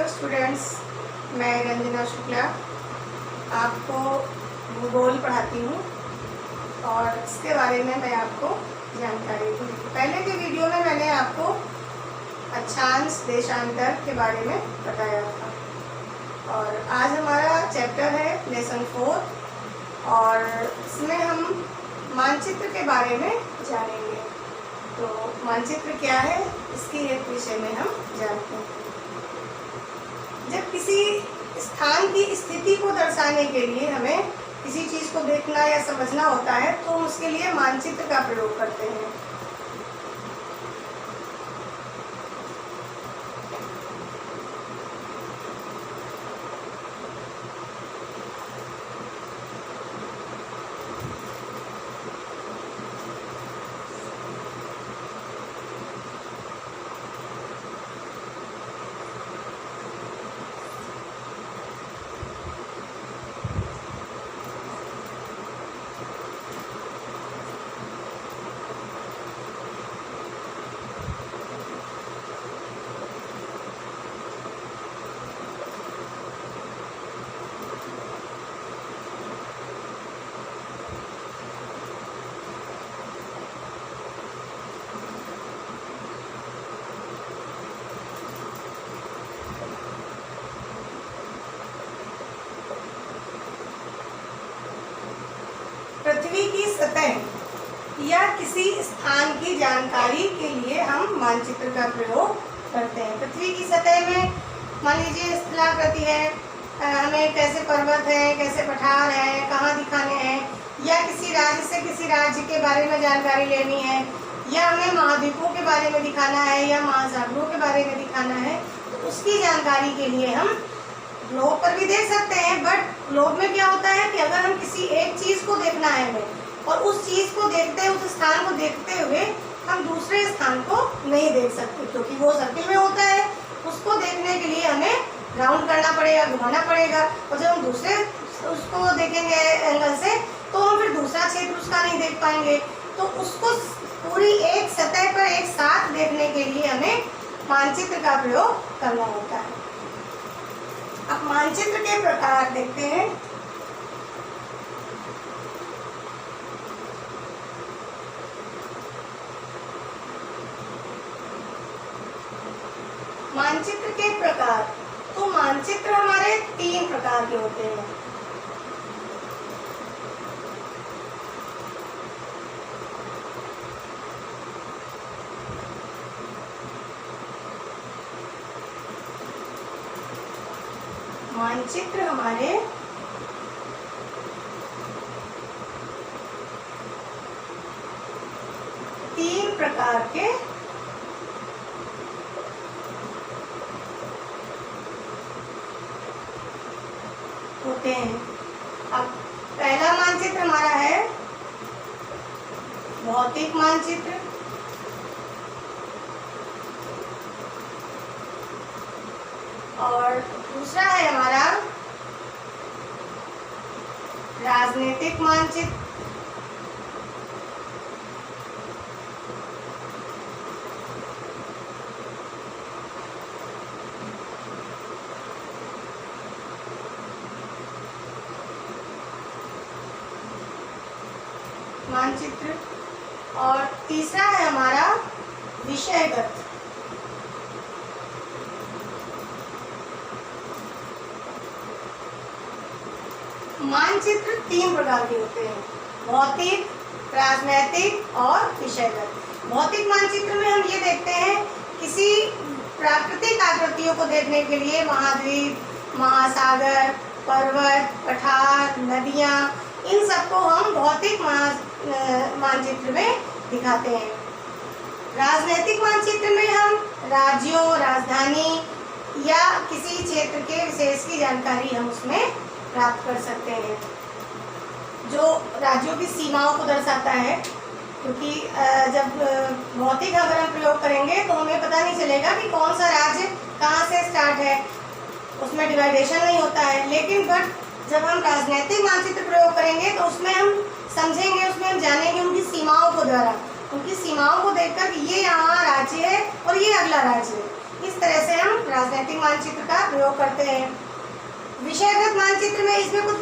Hello students, मैं रंजना शुक्ला आपको भूगोल पढ़ाती हूँ और इसके बारे में मैं आपको जानकारी दूँगी। पहले के वीडियो में मैंने आपको अक्षांश देशांतर के बारे में बताया था और आज हमारा चैप्टर है लेसन 4 और इसमें हम मानचित्र के बारे में जानेंगे। तो मानचित्र क्या है, इसकी एक विषय में हम जानते हैं। जब किसी स्थान की स्थिति को दर्शाने के लिए हमें किसी चीज़ को देखना या समझना होता है तो हम उसके लिए मानचित्र का प्रयोग करते हैं। पृथ्वी की सतह या किसी स्थान की जानकारी के लिए हम मानचित्र का प्रयोग करते हैं। पृथ्वी की सतह में मान लीजिए स्थलाकृति है, हमें कैसे पर्वत है, कैसे पठार है, कहाँ दिखाने हैं, या किसी राज्य से किसी राज्य के बारे में जानकारी लेनी है, या हमें महाद्वीपों के बारे में दिखाना है या महासागरों के बारे में दिखाना है, तो उसकी जानकारी के लिए हम ग्लोब पर भी देख सकते हैं। बट ग्लोब में क्या होता है कि अगर हम किसी एक चीज़ को देखना है हमें और उस चीज़ को देखते, उस स्थान को देखते हुए हम दूसरे स्थान को नहीं देख सकते क्योंकि वो सर्किल में होता है। उसको देखने के लिए हमें राउंड करना पड़ेगा, घुमाना पड़ेगा, और जब हम दूसरे उसको देखेंगे एंगल से तो हम फिर दूसरा क्षेत्र उसका नहीं देख पाएंगे। तो उसको पूरी एक सतह पर एक साथ देखने के लिए हमें मानचित्र का प्रयोग करना होता है। अब मानचित्र के प्रकार देखते हैं। मानचित्र के प्रकार, तो मानचित्र हमारे 3 प्रकार के होते हैं। मानचित्र हमारे 3 प्रकार के होते हैं। अब पहला मानचित्र हमारा है भौतिक मानचित्र, और दूसरा है हमारा राजनीतिक मानचित्र, और तीसरा है हमारा विषयगत। मानचित्र 3 प्रकार के होते हैं, भौतिक, राजनैतिक और विषयगत। भौतिक मानचित्र में हम ये देखते हैं किसी प्राकृतिक आकृतियों को देखने के लिए महाद्वीप, महासागर, पर्वत, पठार, नदियाँ, इन सबको हम भौतिक मानचित्र में दिखाते हैं। राजनैतिक मानचित्र में हम राज्यों, राजधानी या किसी क्षेत्र के विशेष की जानकारी हम उसमें प्राप्त कर सकते हैं, जो राज्यों की सीमाओं को दर्शाता है। क्योंकि जब भौतिक अगर हम प्रयोग करेंगे तो हमें पता नहीं चलेगा कि कौन सा राज्य कहाँ से स्टार्ट है, उसमें डिवाइडेशन नहीं होता है। लेकिन बट जब हम राजनैतिक मानचित्र प्रयोग करेंगे तो उसमें हम समझेंगे, उसमें हम जानेंगे उनकी सीमाओं को द्वारा, उनकी सीमाओं को देखकर कि ये यहाँ राज्य है और ये अगला राज्य है। इस तरह से हम राजनीतिक मानचित्र का प्रयोग करते हैं। विषयगत मानचित्र में इसमें कुछ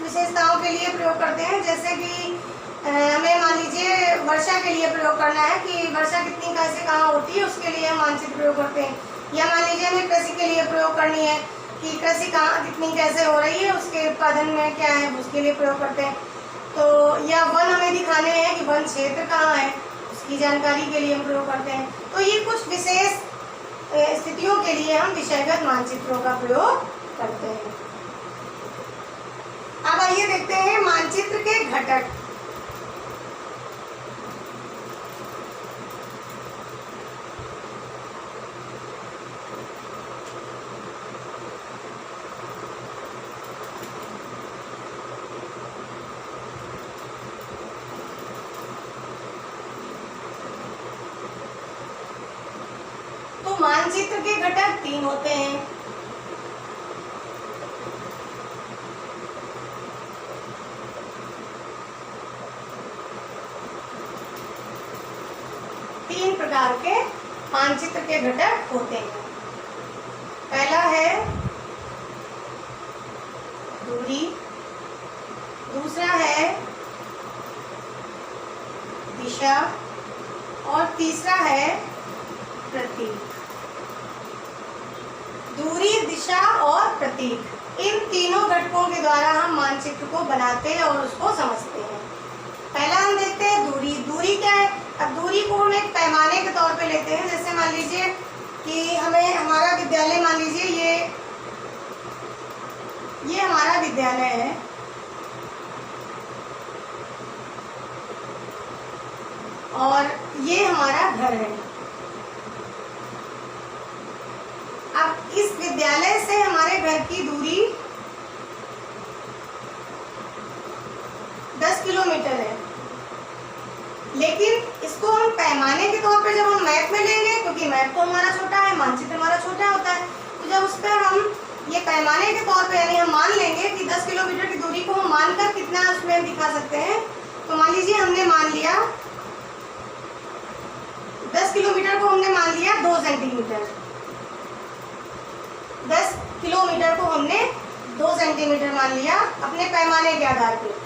विशेषताओं के लिए प्रयोग करते हैं, जैसे कि हमें मान लीजिए वर्षा के लिए प्रयोग करना है कि वर्षा कितनी कैसे कहाँ होती है, उसके लिए हम मानचित्र प्रयोग करते हैं। या मान लीजिए हमें कृषि के लिए प्रयोग करनी है कि कृषि कहाँ कितनी कैसे हो रही है, उसके उत्पादन में क्या है, उसके लिए प्रयोग करते हैं। तो या वन हमें दिखाने हैं कि वन क्षेत्र कहाँ है, उसकी जानकारी के लिए हम प्रयोग करते हैं। तो ये कुछ विशेष स्थितियों के लिए हम विषयगत मानचित्रों का प्रयोग करते हैं। अब आइए देखते हैं मानचित्र के घटक। तो मानचित्र के घटक 3 होते हैं। तीन प्रकार के मानचित्र के घटक होते हैं। पहला है दूरी, दूसरा है दिशा और तीसरा है प्रतीक। दूरी, दिशा और प्रतीक, इन तीनों घटकों के द्वारा हम मानचित्र को बनाते हैं और उसको समझते हैं। पहला हम देखते हैं दूरी। दूरी क्या है? अब दूरी को हम एक पैमाने के तौर पे लेते हैं। जैसे मान लीजिए कि हमें हमारा विद्यालय, मान लीजिए ये हमारा विद्यालय है और ये हमारा घर है। अब इस विद्यालय से हमारे घर की दूरी 10 किलोमीटर है, लेकिन इसको हम पैमाने के तौर पे जब हम मैप में लेंगे, क्योंकि मैप तो हमारा छोटा है, मानचित्र हमारा छोटा होता है, तो जब उस पर हम ये पैमाने के तौर पे यानी हम मान लेंगे कि 10 किलोमीटर की दूरी को हम मानकर कितना उसमें दिखा सकते हैं। तो मान लीजिए हमने मान लिया 10 किलोमीटर को हमने मान लिया 2 सेंटीमीटर। 10 किलोमीटर को हमने 2 सेंटीमीटर मान लिया अपने पैमाने के आधार पे।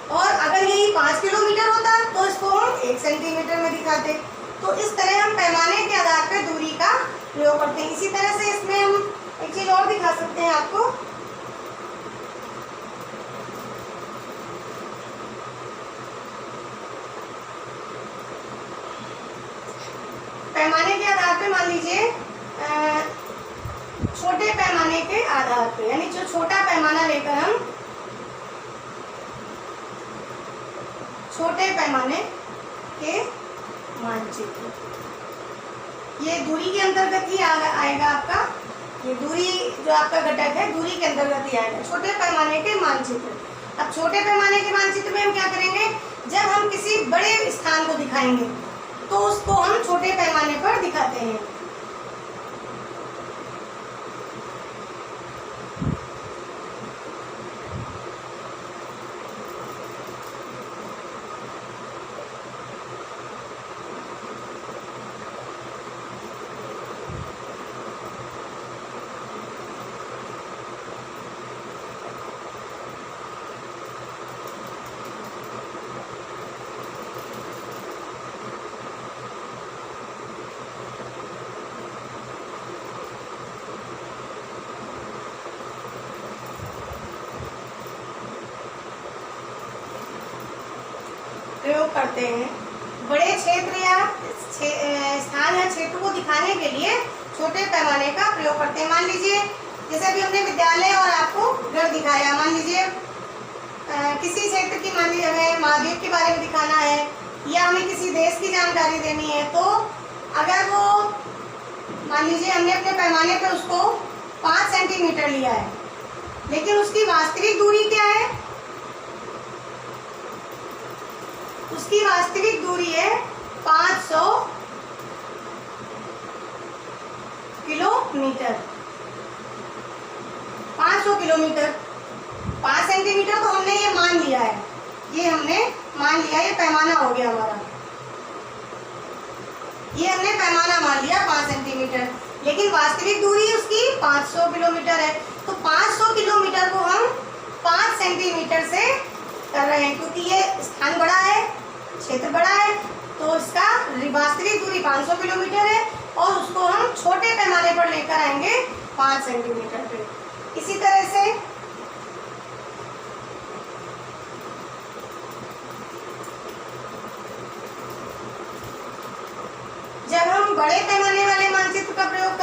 और अगर यही 5 किलोमीटर होता तो इसको हम 1 सेंटीमीटर में दिखाते। तो इस तरह हम पैमाने के आधार पे दूरी का प्रयोग करते हैं। इसी तरह से इसमें हम एक चीज और दिखा सकते हैं आपको। पैमाने के आधार पे मान लीजिए छोटे पैमाने के आधार पे, यानी जो छोटा पैमाना लेकर हम छोटे पैमाने के मानचित्र, ये दूरी के अंतर्गत ही आएगा आपका। ये दूरी जो आपका घटक है दूरी के अंतर्गत ही आएगा, छोटे पैमाने के मानचित्र। अब छोटे पैमाने के मानचित्र में हम क्या करेंगे, जब हम किसी बड़े स्थान को दिखाएंगे तो उसको हम छोटे पैमाने पर दिखाते हैं। प्रयोग करते हैं। बड़े क्षेत्र या स्थान या क्षेत्र को दिखाने के लिए छोटे पैमाने का प्रयोग करते हैं। मान लीजिए जैसे अभी हमने विद्यालय और आपको घर दिखाया, मान लीजिए किसी क्षेत्र की, मान लीजिए हमें महाद्वीप के बारे में दिखाना है या हमें किसी देश की जानकारी देनी है, तो अगर वो मान लीजिए हमने अपने पैमाने पे उसको 5 सेंटीमीटर लिया है, लेकिन उसकी वास्तविक दूरी क्या है, उसकी वास्तविक दूरी है 500 किलोमीटर। 500 किलोमीटर, 5 सेंटीमीटर तो हमने ये मान लिया है, ये हमने मान लिया, ये पैमाना हो गया हमारा। ये हमने पैमाना मान लिया 5 सेंटीमीटर, लेकिन वास्तविक दूरी उसकी 500 किलोमीटर है। तो 500 किलोमीटर को हम 5 सेंटीमीटर से कर रहे हैं, क्योंकि ये स्थान बड़ा है, क्षेत्र बड़ा है, तो इसका वास्तविक दूरी 500 किलोमीटर है और उसको हम छोटे पैमाने पर लेकर आएंगे 5 सेंटीमीटर पे। इसी तरह से जब हम बड़े पैमाने वाले मानचित्र का प्रयोग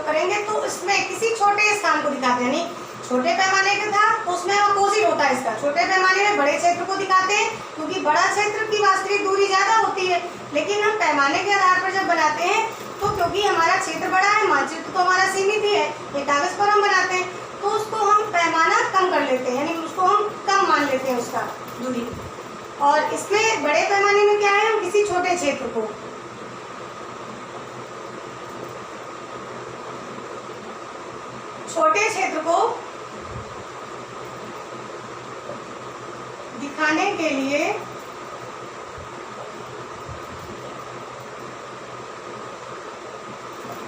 करेंगे तो इसमें किसी छोटे स्थान को दिखाते हैं, यानी छोटे पैमाने का था तो उसमें अपोजिट होता है इसका, छोटे पैमाने में बड़े क्षेत्र को दिखाते हैं क्योंकि बड़ा क्षेत्र की वास्तविक दूरी ज्यादा होती है। लेकिन हम पैमाने के आधार पर जब बनाते हैं तो क्योंकि हमारा क्षेत्र बड़ा है, मानचित्र तो हमारा सीमित ही है, ये कागज पर हम बनाते हैं, तो उसको हम पैमाना कम कर लेते हैं, यानी उसको हम कम मान लेते हैं उसका दूरी। और इसमें बड़े पैमाने में क्या है, हम किसी छोटे क्षेत्र को दिखाने के लिए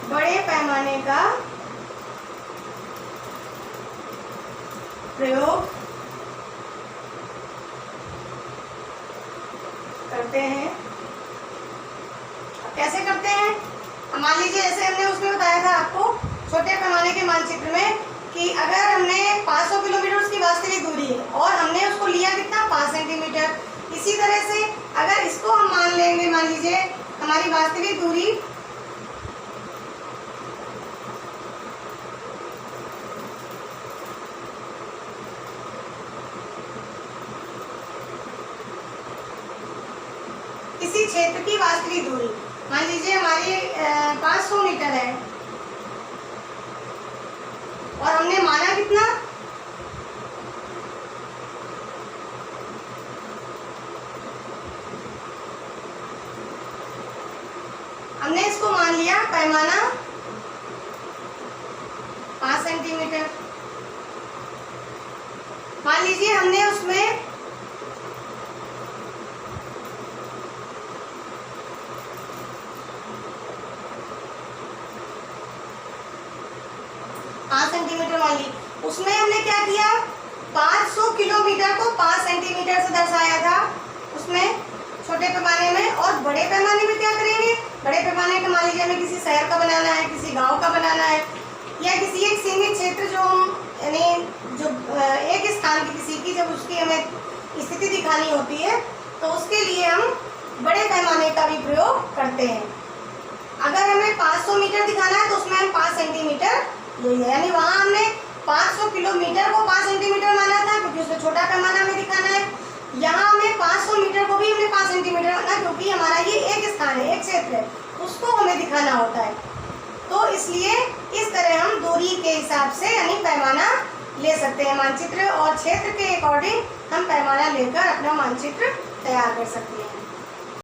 बड़े पैमाने का प्रयोग करते हैं। कैसे करते हैं, मान लीजिए जैसे हमने उसमें बताया था आपको छोटे पैमाने के मानचित्र में कि अगर हमने 500 किलोमीटर उसकी वास्तविक दूरी है और हमने उसको लिया कितना 5 सेंटीमीटर, इसी तरह से अगर इसको हम मान लेंगे, मान लीजिए हमारी वास्तविक दूरी किसी क्षेत्र की वास्तविक दूरी मान लीजिए हमारी 500 मीटर है और हमने माना कितना, हमने इसको मान लिया पैमाना 5 सेंटीमीटर। मान लीजिए हमने उसमें सेंटीमीटर मान ली, उसमें हमने क्या किया 500 किलोमीटर को 5 सेंटीमीटर से दर्शाया था उसमें छोटे पैमाने में। और बड़े पैमाने में क्या करेंगे, बड़े पैमाने का मान लीजिए हमें किसी शहर का बनाना है, किसी गांव का बनाना है, या किसी एक सीमित क्षेत्र जो हम यानी जो एक स्थान की किसी की जब उसकी हमें स्थिति दिखानी होती है तो उसके लिए हम बड़े पैमाने का भी प्रयोग करते हैं। अगर हमें 500 मीटर दिखाना है तो उसमें हम 5 सेंटीमीटर ले लिया, यानी वहाँ हमने 500 किलोमीटर को 5 सेंटीमीटर माना था क्योंकि उसमें छोटा पैमाना हमें दिखाना है। यहाँ हमें 500 मीटर को भी हमने 5 सेंटीमीटर माना क्योंकि हमारा ये एक स्थान है, एक क्षेत्र है, उसको हमें दिखाना होता है। तो इसलिए इस तरह हम दूरी के हिसाब से यानी पैमाना ले सकते हैं मानचित्र, और क्षेत्र के अकॉर्डिंग हम पैमाना लेकर अपना मानचित्र तैयार कर सकते हैं।